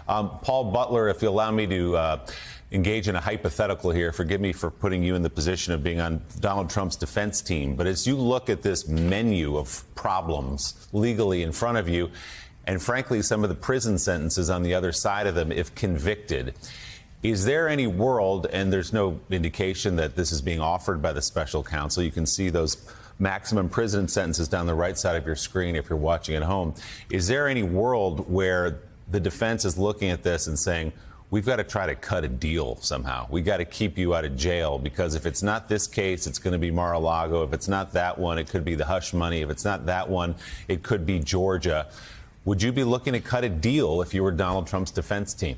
Paul Butler, if you allow me to engage in a hypothetical here, forgive me for putting you in the position of being on Donald Trump's defense team, but as you look at this menu of problems legally in front of you, and frankly, some of the prison sentences on the other side of them, if convicted, is there any world, and there's no indication that this is being offered by the special counsel, you can see those maximum prison sentences down the right side of your screen if you're watching at home, is there any world where the defense is looking at this and saying, we've got to try to cut a deal somehow. We got to keep you out of jail, because if it's not this case, it's going to be Mar-a-Lago. If it's not that one, it could be the hush money. If it's not that one, it could be Georgia. Would you be looking to cut a deal if you were Donald Trump's defense team?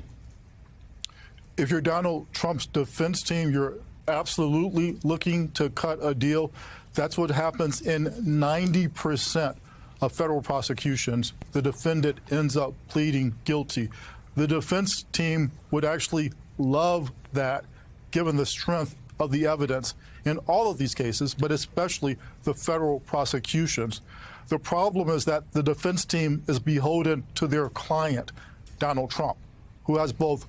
If you're Donald Trump's defense team, you're absolutely looking to cut a deal. That's what happens in 90% of federal prosecutions. The defendant ends up pleading guilty. The defense team would actually love that, given the strength of the evidence in all of these cases, but especially the federal prosecutions. The problem is that the defense team is beholden to their client, Donald Trump, who has both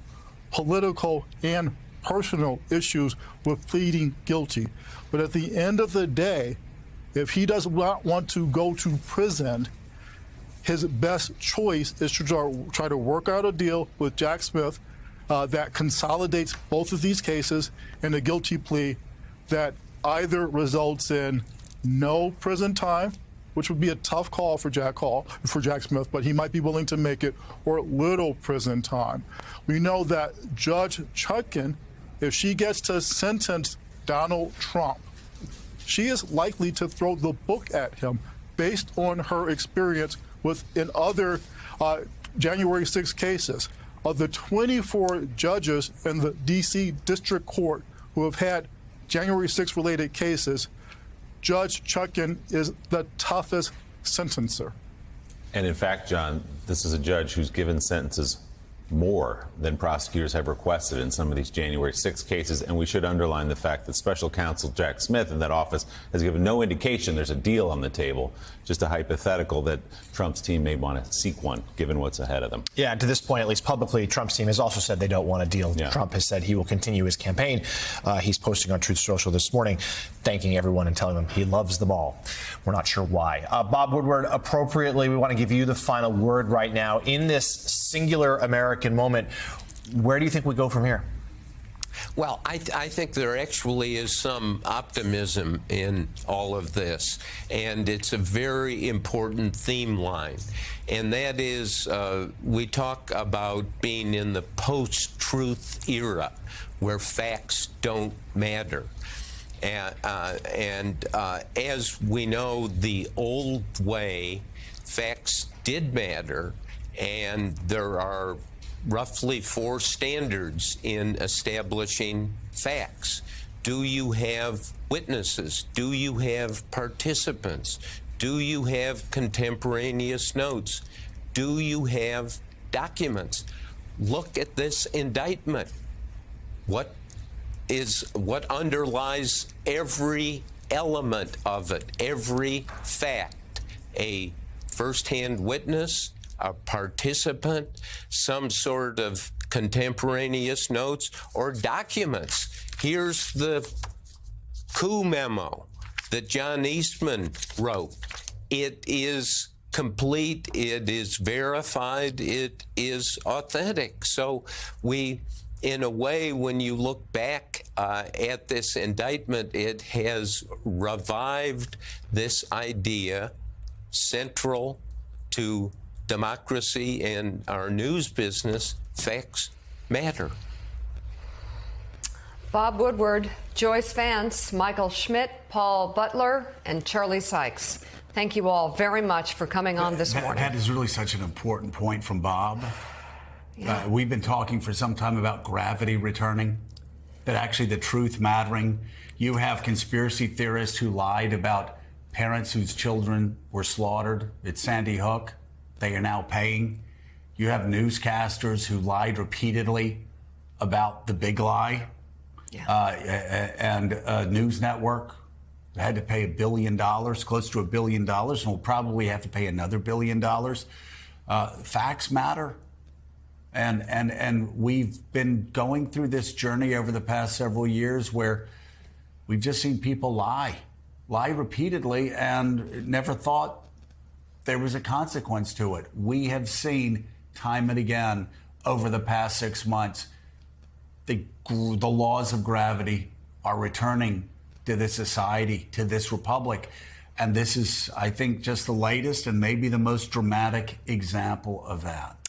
political and personal issues with pleading guilty. But at the end of the day, if he does not want to go to prison, his best choice is to try to work out a deal with Jack Smith that consolidates both of these cases in a guilty plea that either results in no prison time, which would be a tough call for Jack Smith, but he might be willing to make it, or little prison time. We know that Judge Chutkan, if she gets to sentence Donald Trump, she is likely to throw the book at him based on her experience in other January 6 cases. Of the 24 judges in the D.C. District Court who have had January 6 related cases, Judge Chutkan is the toughest sentencer. And in fact, John, this is a judge who's given sentences more than prosecutors have requested in some of these January 6 cases. And we should underline the fact that special counsel Jack Smith in that office has given no indication there's a deal on the table, just a hypothetical that Trump's team may want to seek one, given what's ahead of them. Yeah, and to this point, at least publicly, Trump's team has also said they don't want a deal. Yeah. Trump has said he will continue his campaign. He's posting on Truth Social this morning, thanking everyone and telling them he loves them all. We're not sure why. Bob Woodward, appropriately, we want to give you the final word right now. In this singular American moment, where do you think we go from here? Well, I think there actually is some optimism in all of this, and it's a very important theme line. And that is, we talk about being in the post-truth era, where facts don't matter. And as we know, the old way, facts did matter, and there are roughly 4 standards in establishing facts. Do you have witnesses? Do you have participants? Do you have contemporaneous notes? Do you have documents? Look at this indictment. What underlies every element of it, every fact? A first-hand witness, a participant, some sort of contemporaneous notes or documents. Here's the coup memo that John Eastman wrote. It is complete, it is verified, it is authentic. So we, in a way, when you look back at this indictment, it has revived this idea central to democracy and our news business: facts matter. Bob Woodward, Joyce Vance, Michael Schmidt, Paul Butler, and Charlie Sykes. Thank you all very much for coming on this morning. That is really such an important point from Bob. Yeah. We've been talking for some time about gravity returning, that actually the truth mattering. You have conspiracy theorists who lied about parents whose children were slaughtered at Sandy Hook. They are now paying. You have newscasters who lied repeatedly about the big lie. Yeah. And a news network had to pay $1 billion, close to $1 billion, and will probably have to pay another $1 billion. Facts matter. And we've been going through this journey over the past several years where we've just seen people lie repeatedly and never thought there was a consequence to it. We have seen time and again over the past 6 months, the laws of gravity are returning to this society, to this republic. And this is, I think, just the latest and maybe the most dramatic example of that.